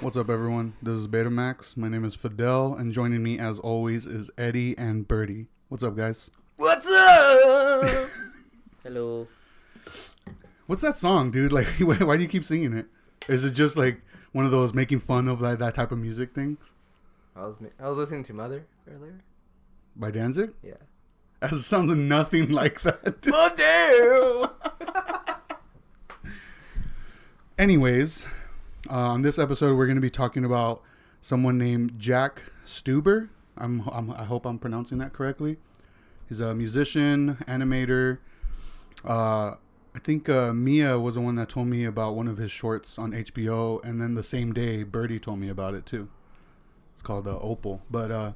What's up, everyone? This is Betamax. My name is Fidel, and joining me, as always, is Eddie and Birdie. What's up, guys? What's up? Hello. What's that song, dude? Like, why do you keep singing it? Is it just like one of those making fun of like that type of music things? I was listening to Mother earlier. By Danzig? Yeah. That sounds nothing like that. Oh damn! Anyways, on this episode, we're going to be talking about someone named Jack Stauber. I hope I'm pronouncing that correctly. He's a musician, animator. I think Mia was the one that told me about one of his shorts on HBO, and then the same day, Birdie told me about it too. It's called Opal. But we're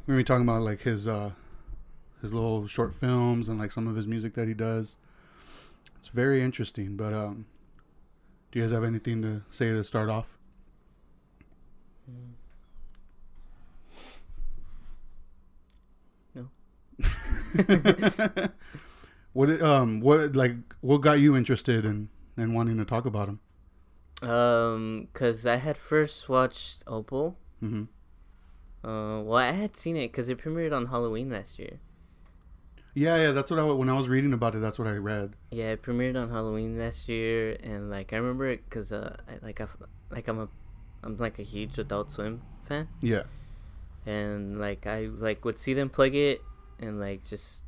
gonna be talking about like his little short films and like some of his music that he does. It's very interesting. But do you guys have anything to say to start off? No. What got you interested in wanting to talk about him? Cause I had first watched Opal. Mm-hmm. Well, I had seen it because it premiered on Halloween last year. Yeah, that's what when I was reading about it, that's what I read. Yeah, it premiered on Halloween last year, and like I remember it because I'm like a huge Adult Swim fan. Yeah. And like I like would see them plug it, and like just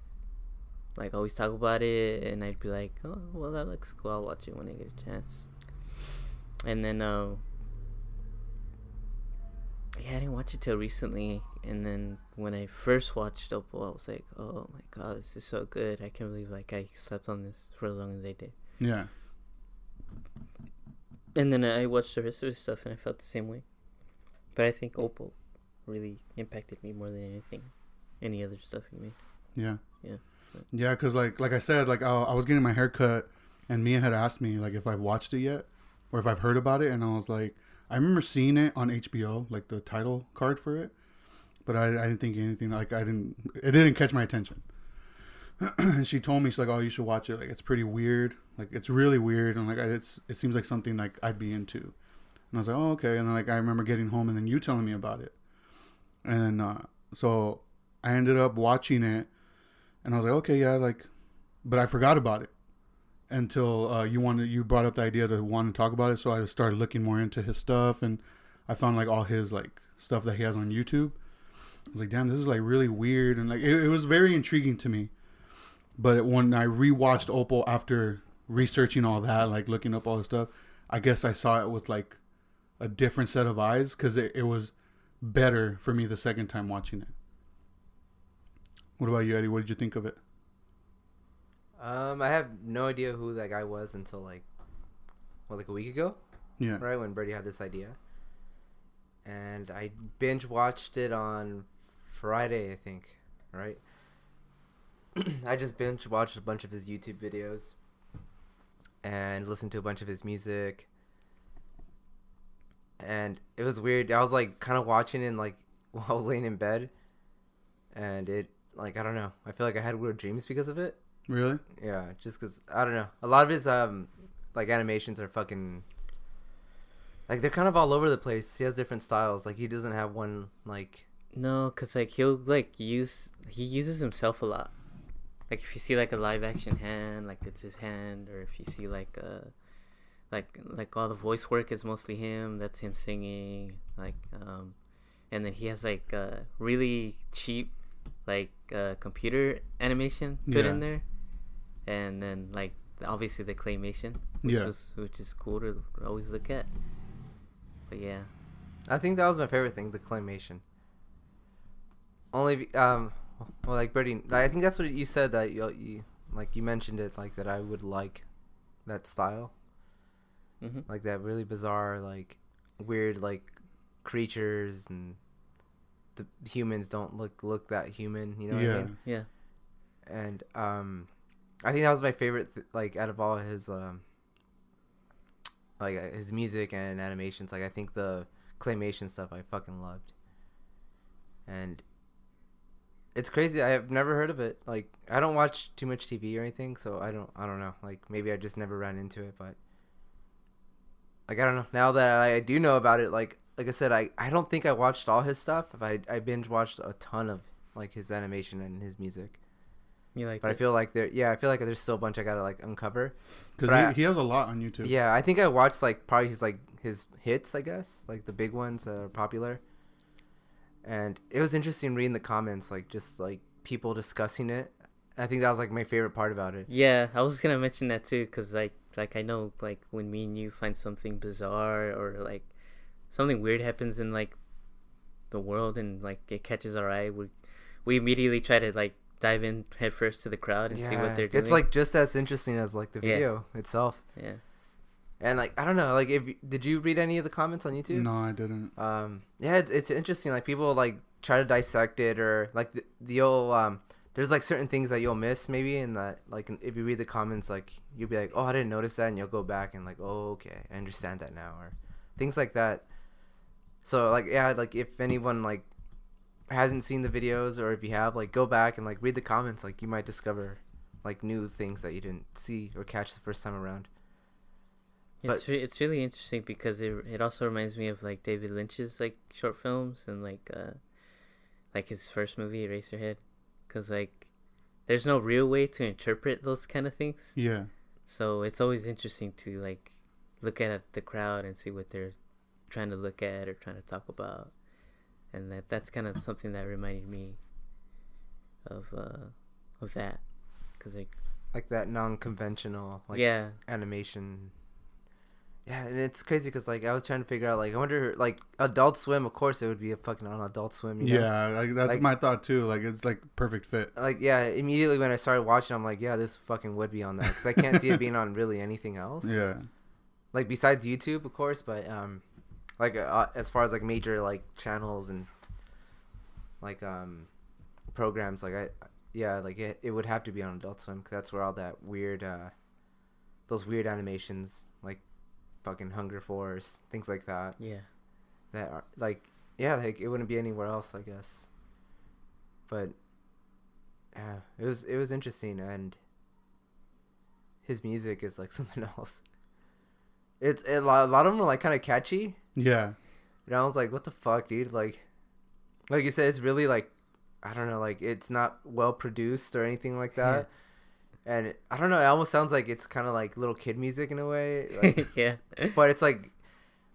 like always talk about it, and I'd be like, oh well, that looks cool, I'll watch it when I get a chance. And then yeah, I didn't watch it till recently, and then when I first watched Opal, I was like, oh my god, this is so good. I can't believe like I slept on this for as long as I did. Yeah. And then I watched the rest of his stuff, and I felt the same way. But I think Opal really impacted me more than any other stuff he made. Yeah. Yeah. Yeah, because like I said, like I was getting my hair cut, and Mia had asked me like if I've watched it yet, or if I've heard about it, and I was like, I remember seeing it on HBO, like the title card for it, but I didn't think anything, like it didn't catch my attention. And she told me, she's like, oh, you should watch it, like it's pretty weird, like it's really weird, and like it seems like something like I'd be into. And I was like, oh, okay. And then like I remember getting home and then you telling me about it, and then so I ended up watching it, and I was like, okay, yeah, like, but I forgot about it until you brought up the idea to want to talk about it. So I started looking more into his stuff, and I found like all his like stuff that he has on YouTube. I was like, damn, this is like really weird, and like it was very intriguing to me. But when I rewatched Opal after researching all that, like looking up all the stuff, I guess I saw it with like a different set of eyes, because it was better for me the second time watching it. What about you, Eddie? What did you think of it? I have no idea who that guy was until like a week ago. Yeah. Right when Birdie had this idea, and I binge watched it on Friday, I think. Right. I just binge watched a bunch of his YouTube videos and listened to a bunch of his music, and it was weird. I was like kind of watching it like while I was laying in bed, and it like I don't know. I feel like I had weird dreams because of it. Really? Yeah, just because I don't know. A lot of his like animations are fucking like they're kind of all over the place. He has different styles. Like he doesn't have one like. No, cause like he uses himself a lot. Like if you see like a live action hand, like it's his hand, or if you see like all the voice work is mostly him. That's him singing. Like and then he has like really cheap like computer animation put in there, and then like obviously the claymation, which is cool to always look at. But yeah, I think that was my favorite thing, the claymation. Only well, like Birdie, I think that's what you said, that you like you mentioned it, like that I would like that style. mm-hmm. Like that really bizarre, like weird, like creatures, and the humans don't look that human, you know what I mean? Yeah. And I think that was my favorite like out of all his like his music and animations. Like I think the claymation stuff I fucking loved. And it's crazy. I have never heard of it. Like I don't watch too much TV or anything, so I don't know. Like maybe I just never ran into it, but like I don't know. Now that I do know about it, like I said, I don't think I watched all his stuff. I binge watched a ton of like his animation and his music. You like? But I feel like I feel like there's still a bunch I gotta like uncover. Because he has a lot on YouTube. Yeah, I think I watched like probably his hits, I guess, like the big ones that are popular. And it was interesting reading the comments, like just like people discussing it. I think that was like my favorite part about it. Yeah, I was gonna mention that too, cause like I know like when me and you find something bizarre or like something weird happens in like the world and like it catches our eye, we immediately try to like dive in headfirst to the crowd and see what they're doing. It's like just as interesting as like the video itself. Yeah. And like I don't know, like did you read any of the comments on YouTube? No, I didn't. Yeah, it's interesting. Like people like try to dissect it or like the old there's like certain things that you'll miss maybe, and that like if you read the comments, like you'll be like, oh, I didn't notice that, and you'll go back and like, oh, okay, I understand that now, or things like that. So like yeah, like if anyone like hasn't seen the videos, or if you have, like go back and like read the comments, like you might discover like new things that you didn't see or catch the first time around. It's really interesting because it also reminds me of like David Lynch's like short films and like his first movie Eraserhead, because like there's no real way to interpret those kind of things. Yeah. So it's always interesting to like look at the crowd and see what they're trying to look at or trying to talk about, and that's kind of something that reminded me of that, because like that non-conventional like animation. Yeah, and it's crazy because like I was trying to figure out, like I wonder, like Adult Swim, of course it would be a fucking on Adult Swim, you know? Yeah, like that's like, my thought too. Like it's like perfect fit. Like yeah, immediately when I started watching, I'm like, yeah, this fucking would be on that, because I can't see it being on really anything else. Yeah. Like besides YouTube, of course, but like as far as like major like channels and like programs, like like it would have to be on Adult Swim, because that's where all that weird those weird animations like fucking Hunger Force, things like that. Yeah. That are like like it wouldn't be anywhere else, I guess. But yeah, it was interesting, and his music is like something else. It's a lot of them are like kind of catchy. Yeah. And I was like, what the fuck, dude? Like you said, it's really like, I don't know, like it's not well produced or anything like that. Yeah. And I don't know, it almost sounds like it's kind of like little kid music in a way. Like, yeah. But it's like,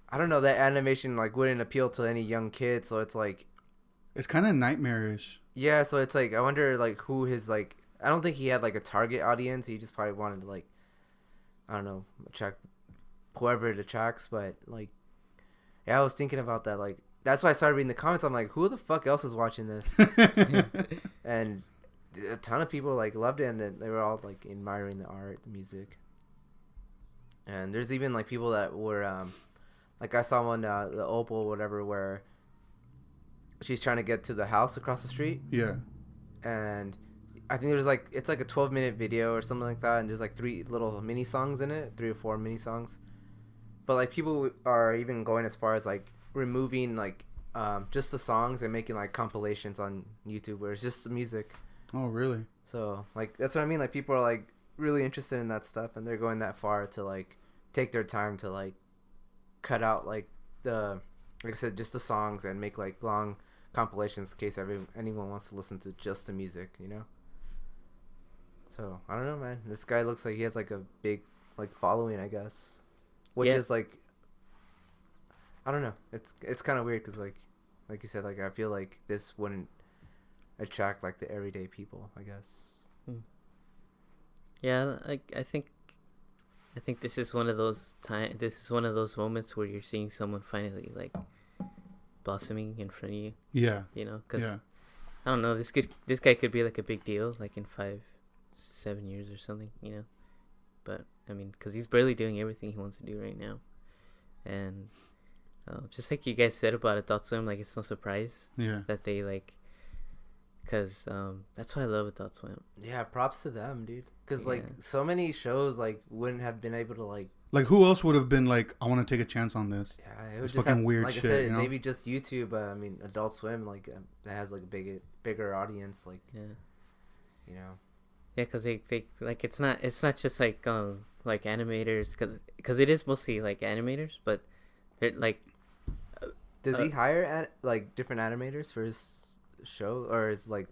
I don't know, that animation like wouldn't appeal to any young kid, so it's like, it's kind of nightmarish. Yeah, so it's like I wonder like who his like, I don't think he had like a target audience. He just probably wanted to like, I don't know, attract whoever it attracts. But like, yeah, I was thinking about that. Like that's why I started reading the comments. I'm like, who the fuck else is watching this? And a ton of people like loved it, and then they were all like admiring the art, the music. And there's even like people that were like I saw one the Opal whatever, where she's trying to get to the house across the street. Yeah. And I think there's like, it's like a 12-minute video or something like that, and there's like 3 little mini songs in it, 3 or 4 mini songs. But like people are even going as far as like removing like just the songs and making like compilations on YouTube where it's just the music. Oh, really? So like that's what I mean. Like people are like really interested in that stuff, and they're going that far to like take their time to like cut out like the, like I said, just the songs, and make like long compilations in case anyone wants to listen to just the music, you know. So I don't know, man. This guy looks like he has like a big like following, I guess, which is like, I don't know. It's kind of weird because like you said, like I feel like this wouldn't attract like the everyday people, I guess. Yeah, I think this is one of those This is one of those moments where you're seeing someone finally like blossoming in front of you. Yeah. You know, because I don't know. This guy could be like a big deal, like in 5-7 years or something. You know, but I mean, because he's barely doing everything he wants to do right now, and just like you guys said about Adult Swim, like it's no surprise that they like, because that's why I love Adult Swim. Yeah, props to them, dude. Because like so many shows like wouldn't have been able to like who else would have been like, I want to take a chance on this? Yeah, it was just fucking weird like shit. I said, you know? Maybe just YouTube. I mean, Adult Swim like that has like a bigger audience. Like you know. Yeah, because they like it's not just like like animators, because it is mostly like animators, but they're like. Does he hire like different animators for his show, or is like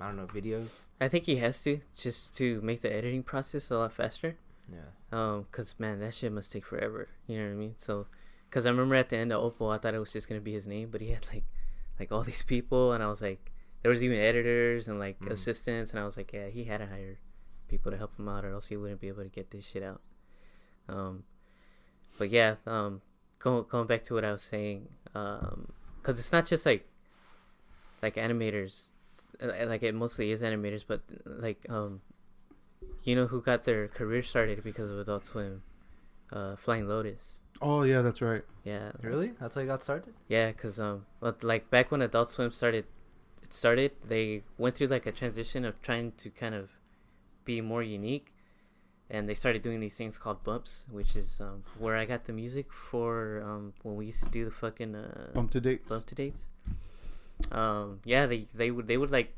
I don't know, videos? I think he has to, just to make the editing process a lot faster. Yeah. Cause man, that shit must take forever. You know what I mean? So, cause I remember at the end of Opal, I thought it was just gonna be his name, but he had like all these people, and I was like, there was even editors and like assistants, and I was like, yeah, he had to hire people to help him out, or else he wouldn't be able to get this shit out. But yeah, going back to what I was saying, cause it's not just like animators, like it mostly is animators, but like you know who got their career started because of Adult Swim? Flying Lotus. Oh yeah, that's right. Yeah. Really? That's how you got started? Yeah, cause but like back when Adult Swim started, they went through like a transition of trying to kind of be more unique, and they started doing these things called bumps, which is where I got the music for when we used to do the fucking Bump to dates. Yeah, they would like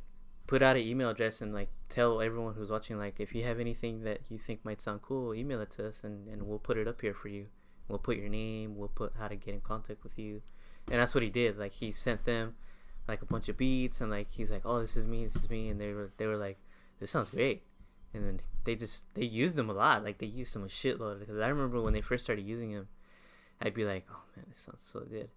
put out an email address and like tell everyone who's watching, like, if you have anything that you think might sound cool, email it to us, and we'll put it up here for you. We'll put your name, we'll put how to get in contact with you. And that's what he did. Like, he sent them like a bunch of beats, and like he's like, oh, this is me, and they were like, this sounds great. And then they used them a lot. Like, they used them a shitload, because I remember when they first started using him, I'd be like, oh man, this sounds so good.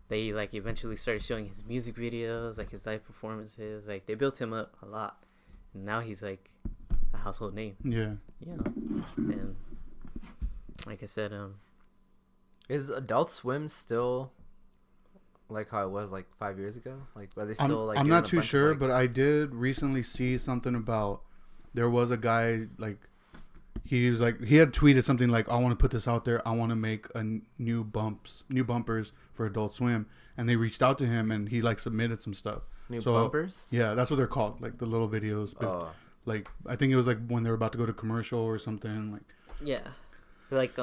They like eventually started showing his music videos, like his live performances. Like, they built him up a lot, and now he's like a household name. Yeah. You know, and like I said, is Adult Swim still like how it was like 5 years ago? Like, are they still like? I'm not too sure, but I did recently see something about there was a guy like he had tweeted something like, I want to put this out there. I want to make a new bumpers for Adult Swim, and they reached out to him, and he like submitted some stuff. New bumpers? Yeah, that's what they're called, like the little videos. But, like, I think it was like when they were about to go to commercial or something. Like, yeah, like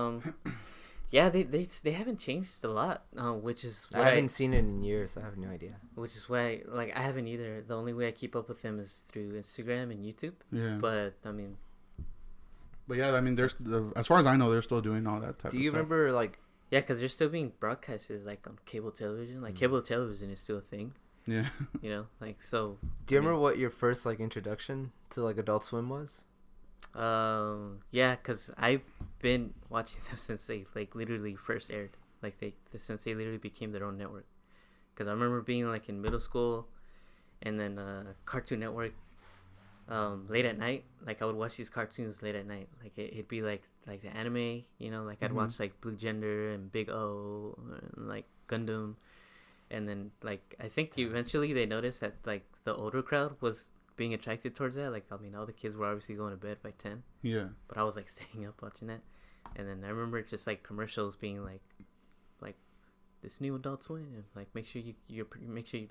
yeah, they haven't changed a lot, which is I haven't seen it in years. So I have no idea. Which is why, like, I haven't either. The only way I keep up with them is through Instagram and YouTube. Yeah. But I mean. But yeah, I mean, there's as far as I know, they're still doing all that type of stuff. Do you remember like? Yeah, because they're still being broadcasted like on cable television. Like, cable television is still a thing. Yeah. You know, like, so. Do you remember what your first like introduction to like Adult Swim was? Yeah, because I've been watching them since they like literally first aired. Like, since they literally became their own network. Because I remember being like in middle school, and then Cartoon Network. Late at night, like I would watch these cartoons late at night. Like it'd be like the anime, you know, like I'd watch like Blue Gender and Big O, and like Gundam, and then like I think eventually they noticed that like the older crowd was being attracted towards that. Like, I mean, all the kids were obviously going to bed by 10. Yeah. But I was like staying up watching that, and then I remember just like commercials being like this new Adult Swim, like make sure you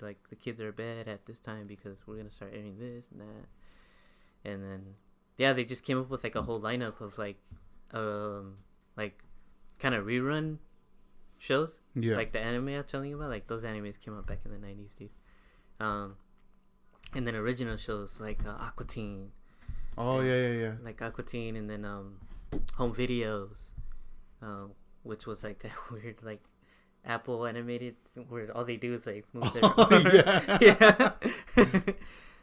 like the kids are in bed at this time because we're gonna start airing this and that. And then, yeah, they just came up with like a whole lineup of like kind of rerun shows. Yeah. Like the anime I'm telling you about, like those animes came out back in the 90s, dude. And then original shows like Aqua Teen. Oh, yeah. Like Aqua Teen, and then Home Videos, which was like that weird like Apple animated where all they do is like move their arm. Yeah.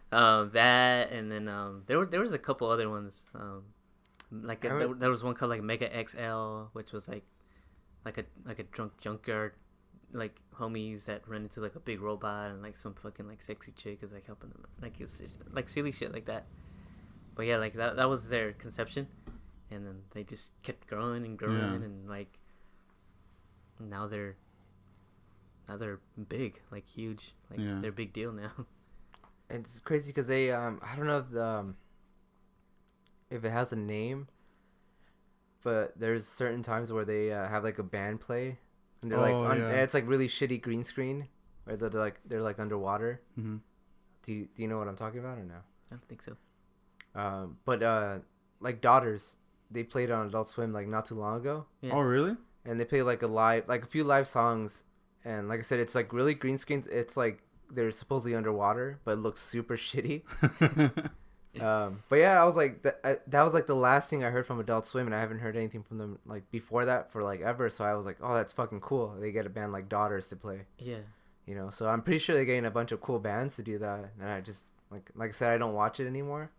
That, and then there was a couple other ones, like there was one called like Mega XL, which was like a drunk junkyard like homies that run into like a big robot, and like some fucking like sexy chick is like helping them, like it's like silly shit like that. But yeah, like that was their conception, and then they just kept growing and growing, and like now they're big, like huge, like they're a big deal now. It's crazy because they I don't know if it has a name, but there's certain times where they have like a band play, and they're it's like really shitty green screen, where they're like underwater. Mm-hmm. Do you know what I'm talking about or no? I don't think so. But like Daughters, they played on Adult Swim like not too long ago. Yeah. Oh, really? And they played like a few live songs, and like I said, it's like really green screens. It's like they're supposedly underwater, but it looks super shitty. But yeah, I was like that was like the last thing I heard from Adult Swim, and I haven't heard anything from them like before that for like ever. So I was like, oh, that's fucking cool. They get a band like Daughters to play. Yeah. You know, so I'm pretty sure they're getting a bunch of cool bands to do that. And I just like I said, I don't watch it anymore.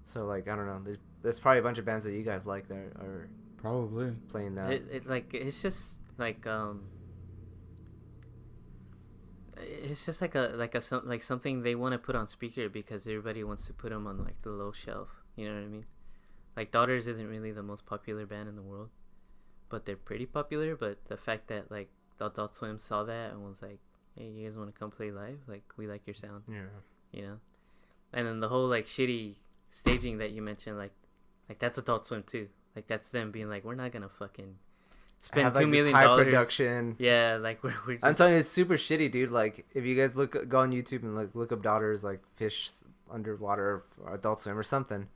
So like I don't know. There's probably a bunch of bands that you guys like that are Probably playing that. It's just like it's just like something they want to put on speaker because everybody wants to put them on like the low shelf. You know what I mean? Like Daughters isn't really the most popular band in the world, but they're pretty popular. But the fact that like Adult Swim saw that and was like, "Hey, you guys want to come play live? Like, we like your sound." Yeah. You know, and then the whole like shitty staging that you mentioned, like that's Adult Swim too. Like that's them being like, "We're not gonna fucking spend have, like, $2 million high production. Yeah, like we're just. I'm telling you, it's super shitty, dude. Like if you guys go on YouTube and like look up Daughters like fish underwater or Adult Swim or something,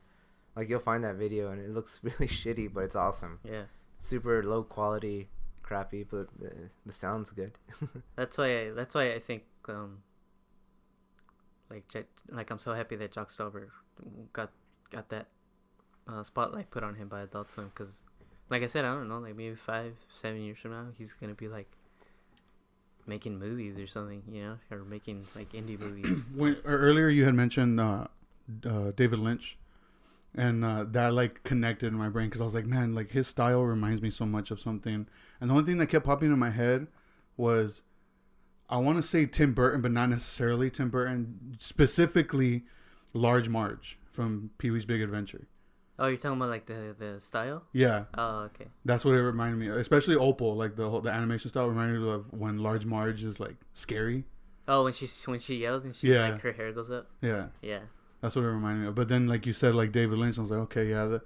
like you'll find that video and it looks really shitty, but it's awesome. Yeah. Super low quality, crappy, but the sound's good. That's why I think like I'm so happy that Jack Stauber got that spotlight put on him by Adult Swim, because like I said, I don't know, like maybe 5-7 years from now he's gonna be like making movies or something, you know, or making like indie movies. Earlier you had mentioned David Lynch, and that like connected in my brain because I was like, man, like his style reminds me so much of something. And the only thing that kept popping in my head was, I want to say Tim Burton, but not necessarily Tim Burton. Specifically, Large Marge from Pee-wee's Big Adventure. Oh, you're talking about like the style? Yeah. Oh, okay. That's what it reminded me of. Especially Opal, like the animation style reminded me of when Large Marge is like scary. Oh, when she yells and like her hair goes up. Yeah. Yeah. That's what it reminded me of. But then, like you said, like David Lynch, I was like, okay, yeah,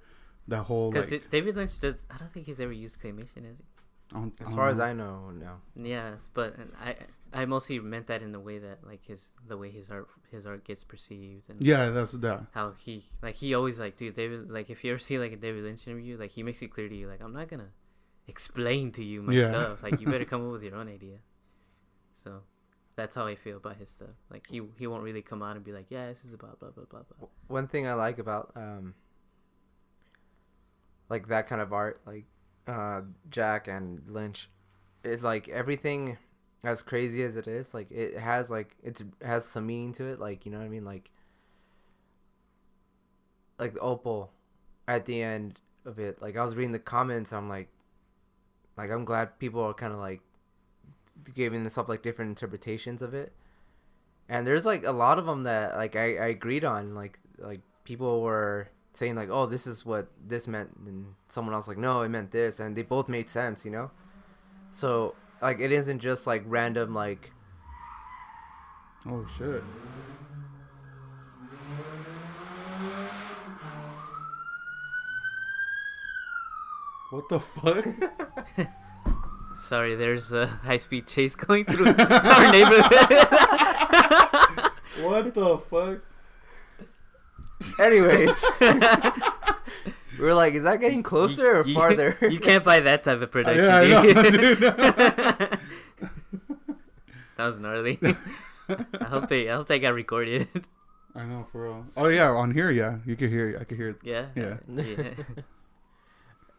that whole because like, David Lynch does. I don't think he's ever used claymation, has he? As far as I know, no. Yes, but I mostly meant that in the way that like the way his art gets perceived, and yeah, that's that. how he always like, dude, David, like if you ever see like a David Lynch interview, like he makes it clear to you, like, I'm not gonna explain to you my stuff, like you better come up with your own idea. So that's how I feel about his stuff. Like he won't really come out and be like, yeah, this is about blah blah blah blah. One thing I like about like that kind of art, like Jack and Lynch, it's like everything, as crazy as it is, like it has has some meaning to it, like, you know what I mean, like Opal at the end of it, like I was reading the comments and I'm like I'm glad people are kind of like giving this up like different interpretations of it, and there's like a lot of them that like I agreed on, like people were saying like, oh, this is what this meant, and someone else like, no, it meant this, and they both made sense, you know. So like it isn't just like random like, oh shit, what the fuck. Sorry, there's a high-speed chase going through our neighborhood. What the fuck. Anyways. We were like, is that getting closer or farther? You can't buy that type of production, Yeah, I know, dude. That was gnarly. I hope they got recorded. I know, for real. Oh yeah, on here, yeah, you could hear it. I could hear it. Yeah. Yeah.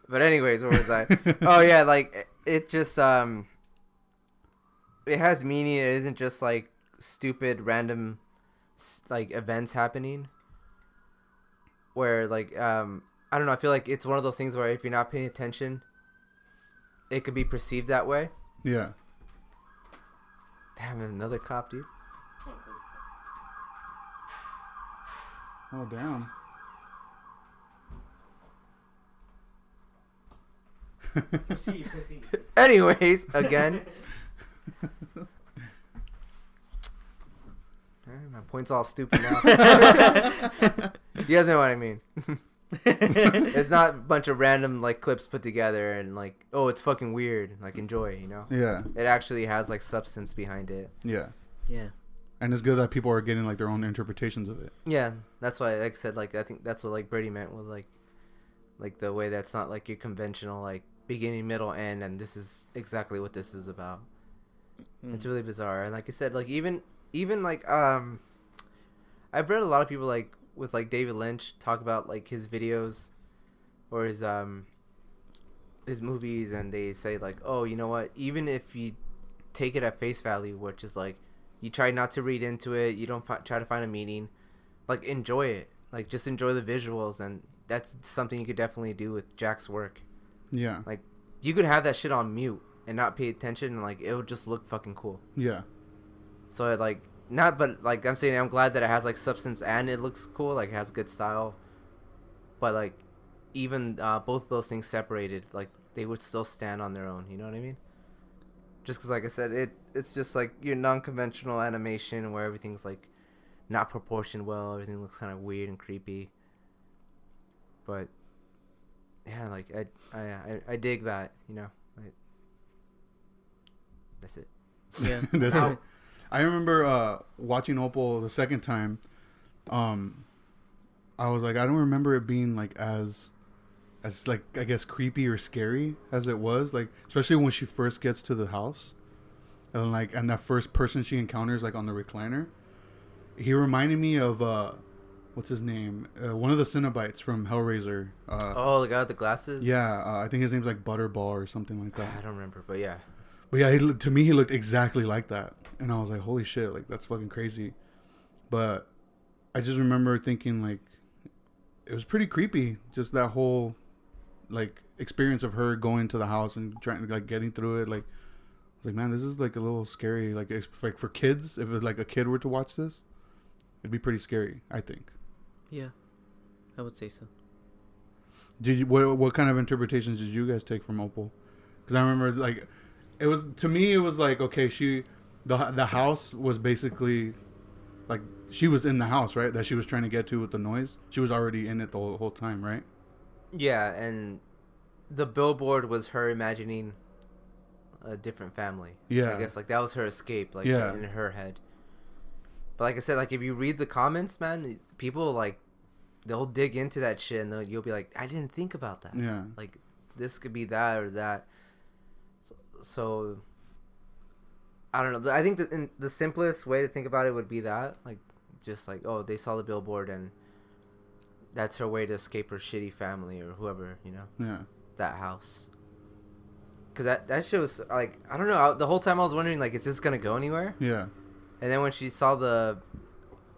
But anyways, where was I? Oh yeah, like it just it has meaning. It isn't just like stupid random like events happening. Where like I don't know, I feel like it's one of those things where if you're not paying attention, it could be perceived that way. Yeah. Damn, another cop, dude. Oh damn. Proceed. Anyways, again. My point's all stupid now. You guys know what I mean. It's not a bunch of random like clips put together and like, oh, it's fucking weird. Like, enjoy, you know? Yeah. It actually has like substance behind it. Yeah. Yeah. And it's good that people are getting like their own interpretations of it. Yeah, that's why, like I said, like I think that's what like Brady meant with like the way that's not like your conventional like beginning, middle, end, and this is exactly what this is about. It's really bizarre, and like you said, like even like I've read a lot of people like with like David Lynch talk about like his videos or his movies, and they say like, oh, you know what, even if you take it at face value, which is like you try not to read into it, you don't try to find a meaning, like enjoy it, like just enjoy the visuals. And that's something you could definitely do with Jack's work. Yeah. Like you could have that shit on mute and not pay attention, and like it would just look fucking cool. Yeah. So it, like, not, but like I'm saying, I'm glad that it has like substance and it looks cool, like it has good style. But like even both those things separated, like they would still stand on their own. You know what I mean? Just because, like I said, it's just like your non-conventional animation where everything's like not proportioned well, everything looks kind of weird and creepy. But yeah, like I dig that, you know. That's it. Yeah. That's it. I remember watching Opal the second time. I was like, I don't remember it being like as like, I guess, creepy or scary as it was, like especially when she first gets to the house, and that first person she encounters like on the recliner. He reminded me of what's his name, one of the Cenobites from Hellraiser. Oh, the guy with the glasses. Yeah, I think his name's like Butterball or something like that. I don't remember, but yeah. But yeah, to me he looked exactly like that, and I was like, holy shit, like that's fucking crazy. But I just remember thinking like it was pretty creepy, just that whole like experience of her going to the house and trying to like getting through it. Like I was like, man, this is like a little scary. Like for kids, if it was like a kid were to watch this, it'd be pretty scary, I think. Yeah, I would say so. Did you what kind of interpretations did you guys take from Opal? Because I remember like it was, to me it was like, okay, the house was basically like she was in the house, right, that she was trying to get to with the noise. She was already in it the whole time, right? Yeah, and the billboard was her imagining a different family. Yeah, I guess like that was her escape, like yeah, in her head. But like I said, like if you read the comments, man, people like they'll dig into that shit, and you'll be like, I didn't think about that. Yeah, like this could be that or that. So I don't know. I think the simplest way to think about it would be that, like, just like, oh, they saw the billboard and that's her way to escape her shitty family or whoever, you know. Yeah. That house. Cause that shit was like, I don't know. The whole time I was wondering, like, is this gonna go anywhere? Yeah. And then when she saw the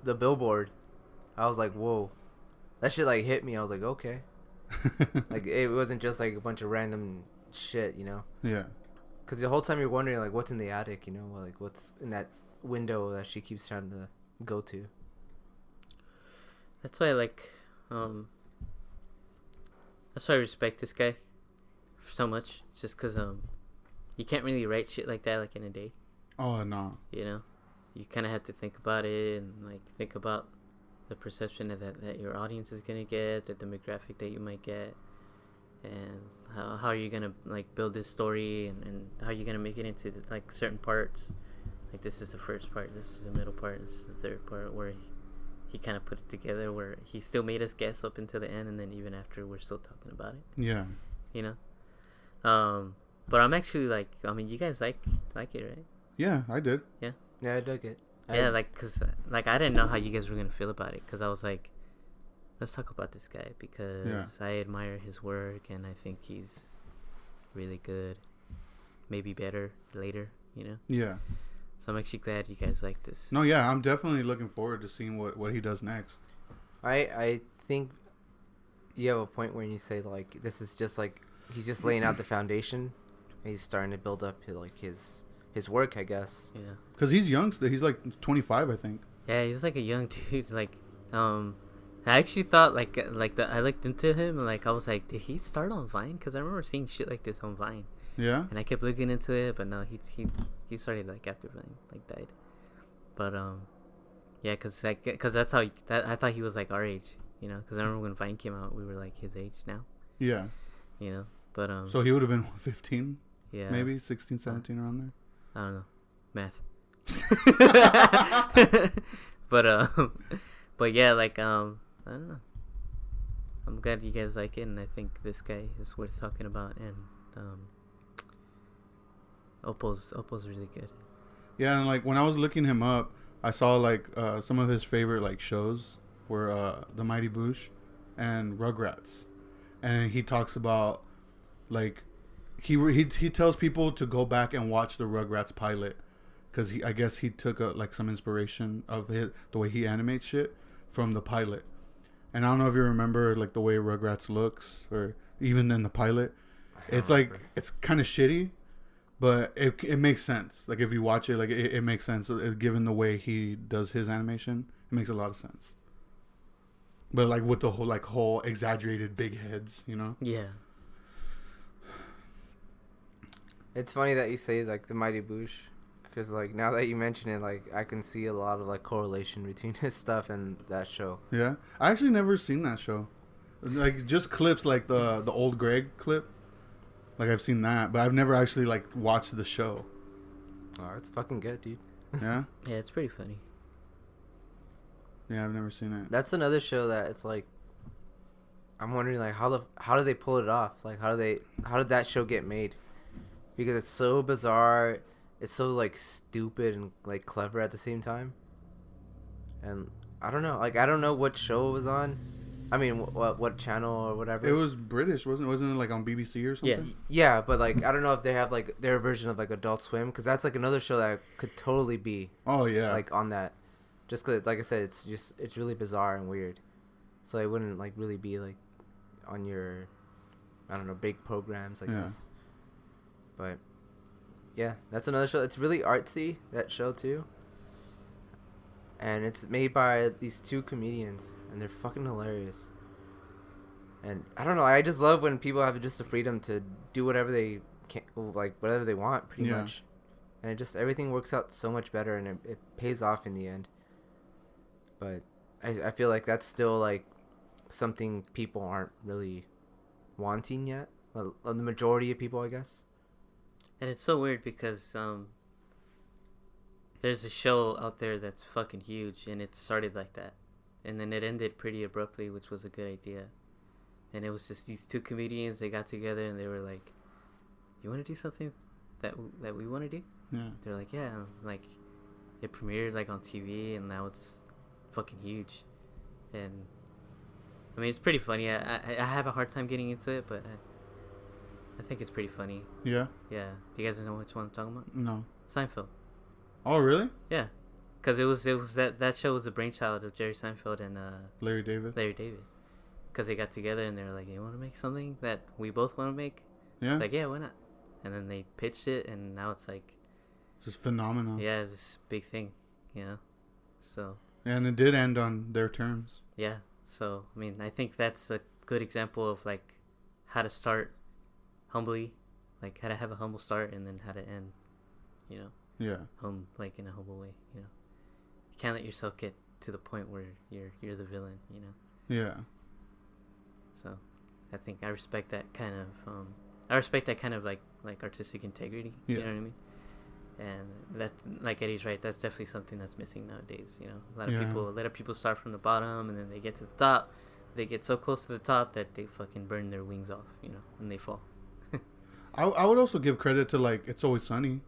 billboard, I was like, whoa, that shit like hit me. I was like, okay. Like it wasn't just like a bunch of random shit, you know. Yeah. Because the whole time you're wondering, like, what's in the attic, you know? Like, what's in that window that she keeps trying to go to. That's why I like, that's why I respect this guy so much. Just because, you can't really write shit like that, like, in a day. Oh, no. You know? You kind of have to think about it and, like, think about the perception that your audience is going to get, the demographic that you might get. And how are you gonna like build this story, and how are you gonna make it into like certain parts? Like this is the first part, this is the middle part, this is the third part, where he kind of put it together, where he still made us guess up until the end, and then even after we're still talking about it. Yeah. You know. But I'm actually like, I mean, you guys like it, right? Yeah, I did. Yeah. Yeah, I dug it. Yeah, like, cause like I didn't know how you guys were gonna feel about it, cause I was like, let's talk about this guy, because I admire his work and I think he's really good. Maybe better later, you know? Yeah. So I'm actually glad you guys like this. No, yeah, I'm definitely looking forward to seeing what he does next. I think you have a point where you say, like, this is just like, he's just laying out the foundation. And he's starting to build up his work, I guess. Yeah. Because he's young still. He's like 25, I think. Yeah, he's like a young dude. Like, I actually thought I looked into him and like I was like, did he start on Vine? Because I remember seeing shit like this on Vine. Yeah. And I kept looking into it, but no, he started like after Vine like died. But yeah, cause that's how I thought he was like our age, you know? Because I remember when Vine came out, we were like his age now. Yeah. You know, but So he would have been 15. Yeah. Maybe 16, 17 around there. I don't know, math. But yeah, like I don't know. I'm glad you guys like it, and I think this guy is worth talking about. And Opal's really good. Yeah, and like when I was looking him up, I saw like some of his favorite like shows where the Mighty Boosh and Rugrats, and he talks about like he tells people to go back and watch the Rugrats pilot because I guess he took like some inspiration of the way he animates shit from the pilot. And I don't know if you remember like the way Rugrats looks or even in the pilot. It's like it's kind of shitty, but it makes sense. Like if you watch it, like it makes sense given the way he does his animation. It makes a lot of sense. But like with the whole exaggerated big heads, you know? Yeah. It's funny that you say like the Mighty Boosh, because like now that you mention it, like I can see a lot of like correlation between his stuff and that show. Yeah, I actually never seen that show. Like just clips, like the old Greg clip. Like I've seen that, but I've never actually like watched the show. Oh, it's fucking good, dude. Yeah. Yeah, it's pretty funny. Yeah, I've never seen it. That's another show that it's like I'm wondering like how do they pull it off? Like how did that show get made? Because it's so bizarre, it's so like stupid and like clever at the same time. And I don't know, like I don't know what show it was on. I mean, what channel or whatever. It was British, wasn't it? Like on BBC or something? Yeah, but like I don't know if they have like their version of like Adult Swim, because that's like another show that could totally be. Oh yeah. Like on that, just because like I said, it's really bizarre and weird, so it wouldn't like really be like on your, I don't know, big programs like this. But yeah, that's another show. It's really artsy, that show too. And it's made by these two comedians, and they're fucking hilarious. And I don't know, I just love when people have just the freedom to do whatever they can, like whatever they want, pretty much. And it just everything works out so much better, and it pays off in the end. But I feel like that's still like something people aren't really wanting yet. The majority of people, I guess. And it's so weird because there's a show out there that's fucking huge, and it started like that, and then it ended pretty abruptly, which was a good idea. And it was just these two comedians. They got together and they were like, "You want to do something that we want to do?" Yeah. They're like, "Yeah." Like, it premiered like on TV, and now it's fucking huge. And I mean, it's pretty funny. I have a hard time getting into it, but I think it's pretty funny. Yeah. Yeah. Do you guys know which one I'm talking about? No. Seinfeld. Oh really? Yeah, because it was that show was the brainchild of Jerry Seinfeld and Larry David. Because they got together and they were like, "You want to make something that we both want to make?" Yeah. Like, yeah, why not? And then they pitched it, and now it's like just phenomenal. Yeah, it's this big thing, you know. So. Yeah, and it did end on their terms. Yeah. So I mean, I think that's a good example of like how to start humbly, like how to have a humble start, and then how to end, you know. Yeah. Like in a humble way, you know. You can't let yourself get to the point where you're the villain, you know. Yeah. So, I think I respect that kind of like artistic integrity. Yeah. You know what I mean? And that, like Eddie's right, that's definitely something that's missing nowadays. You know, a lot of people start from the bottom, and then they get to the top. They get so close to the top that they fucking burn their wings off, you know, and they fall. I would also give credit to like It's Always Sunny.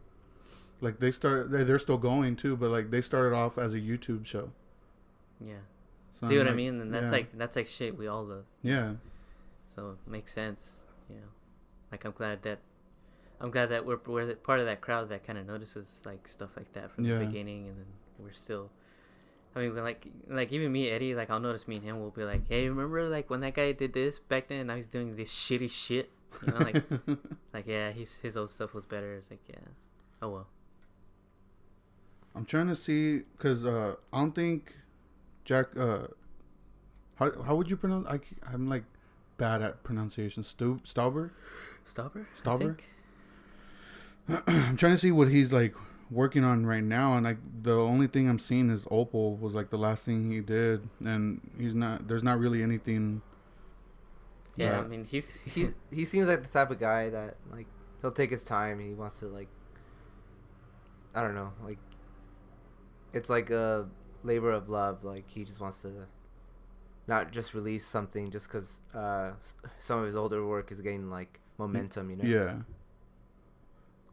Like they're still going too, but like they started off as a YouTube show. Yeah. So see what like, I mean? And that's like shit we all love. Yeah. So it makes sense, you know. Like I'm glad that we're part of that crowd that kind of notices like stuff like that from the beginning, and then we're still. I mean, like even me, Eddie, like I'll notice me and him will be like, "Hey, remember like when that guy did this back then? Now he's doing this shitty shit." You know, like yeah, his old stuff was better. It's like, yeah, oh well. I'm trying to see because I don't think Jack. How would you pronounce? I'm like bad at pronunciation. Stauber. Stauber. I'm trying to see what he's like working on right now, and like the only thing I'm seeing is Opal was like the last thing he did, and there's not really anything. Yeah, I mean he seems like the type of guy that like he'll take his time. He wants to like, I don't know, like it's like a labor of love. Like he just wants to not just release something just because some of his older work is getting like momentum, you know. Yeah.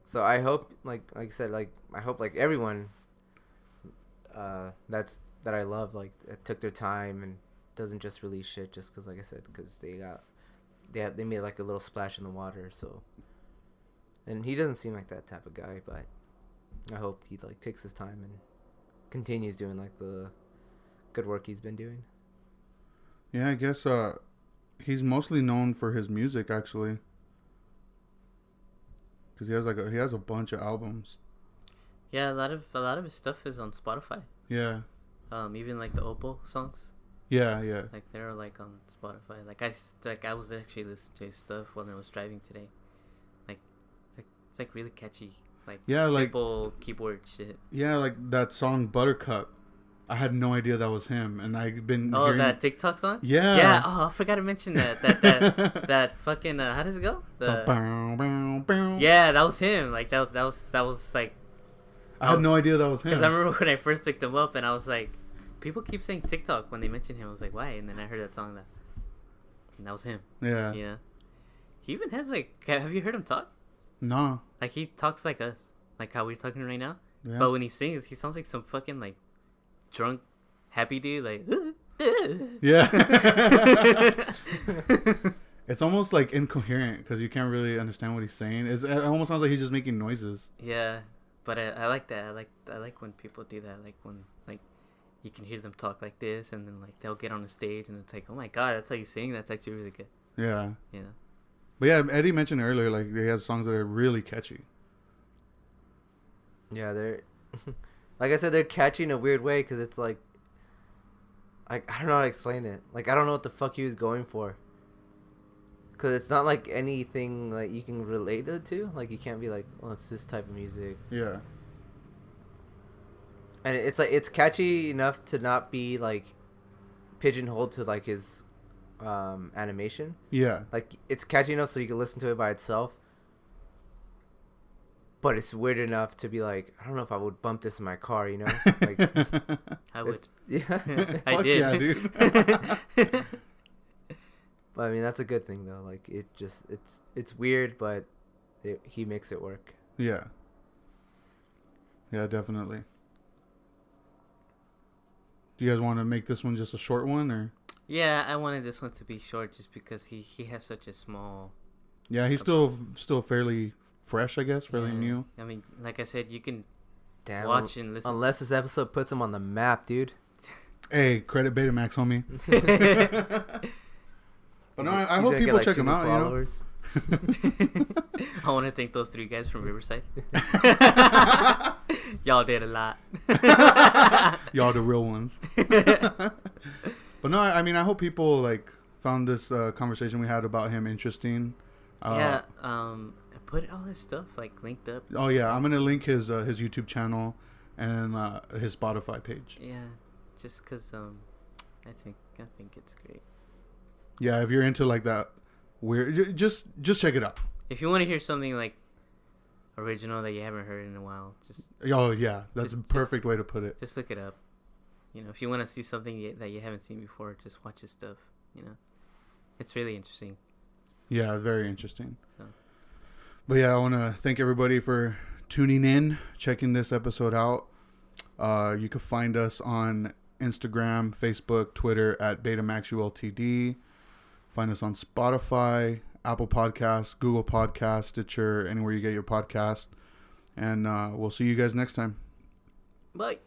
So I hope, like I said, like I hope like everyone that's that I love, like that took their time and doesn't just release shit just because, like I said, because they made like a little splash in the water. So, and he doesn't seem like that type of guy, but I hope he like takes his time and continues doing like the good work he's been doing. Yeah, I guess he's mostly known for his music actually, because he has a bunch of albums. Yeah, a lot of his stuff is on Spotify. Yeah. Even like the Opal songs. Yeah, yeah. Like they're like on Spotify. I was actually listening to his stuff when I was driving today. Like it's like really catchy. Like simple keyboard shit. Yeah, like that song Buttercup. I had no idea that was him, and I've been. Oh, that TikTok song. Yeah. Yeah. Oh, I forgot to mention that. That fucking. How does it go? Yeah, that was him. Like that was like. I had no idea that was him. Because I remember when I first looked him up, and I was like, people keep saying TikTok when they mention him. I was like, why? And then I heard that song and that was him. Yeah. Yeah. He even has like. Have you heard him talk? No. Like he talks like us, like how we're talking right now. Yeah. But when he sings, he sounds like some fucking like drunk, happy dude. Like. Yeah. It's almost like incoherent because you can't really understand what he's saying. It almost sounds like he's just making noises. Yeah. But I like that. I like when people do that. Like when like you can hear them talk like this, and then like they'll get on the stage, and it's like, oh my god, that's how you sing. That's actually really good. Yeah. Yeah. But yeah, Eddie mentioned earlier, like he has songs that are really catchy. Yeah, they're like I said, they're catchy in a weird way because it's like I don't know how to explain it. Like I don't know what the fuck he was going for. Cause it's not like anything like you can relate it to. Like you can't be like, oh, it's this type of music. Yeah. And it's like it's catchy enough to not be like pigeonholed to like his animation. Yeah. Like it's catchy enough so you can listen to it by itself. But it's weird enough to be like, I don't know if I would bump this in my car, you know? Like I would. Yeah. I did. Yeah, dude. But I mean that's a good thing though. Like it's weird, but he makes it work. Yeah. Yeah, definitely. Do you guys want to make this one just a short one, or? Yeah, I wanted this one to be short just because he has such a small. Yeah, he's still fairly fresh, I guess, fairly new. I mean, like I said, you can watch and listen. Unless this episode puts him on the map, dude. Hey, credit Betamax, homie. But no, I hope people check him out. Followers. You know? I want to thank those 3 guys from Riverside. Y'all did a lot. Y'all the real ones. But no, I mean, I hope people like found this conversation we had about him interesting. Yeah, I put all his stuff like linked up. Oh yeah, I'm gonna link his YouTube channel and his Spotify page. Yeah, just cause I think it's great. Yeah, if you're into like that weird, just check it out. If you want to hear something like original that you haven't heard in a while, just yeah, that's a perfect way to put it. Just look it up. You know, if you want to see something that you haven't seen before, just watch his stuff. You know, it's really interesting. Yeah, very interesting. So, but yeah, I want to thank everybody for tuning in, checking this episode out. You can find us on Instagram, Facebook, Twitter at BetamaxULTD. Find us on Spotify, Apple Podcasts, Google Podcasts, Stitcher, anywhere you get your podcast. And we'll see you guys next time. bye.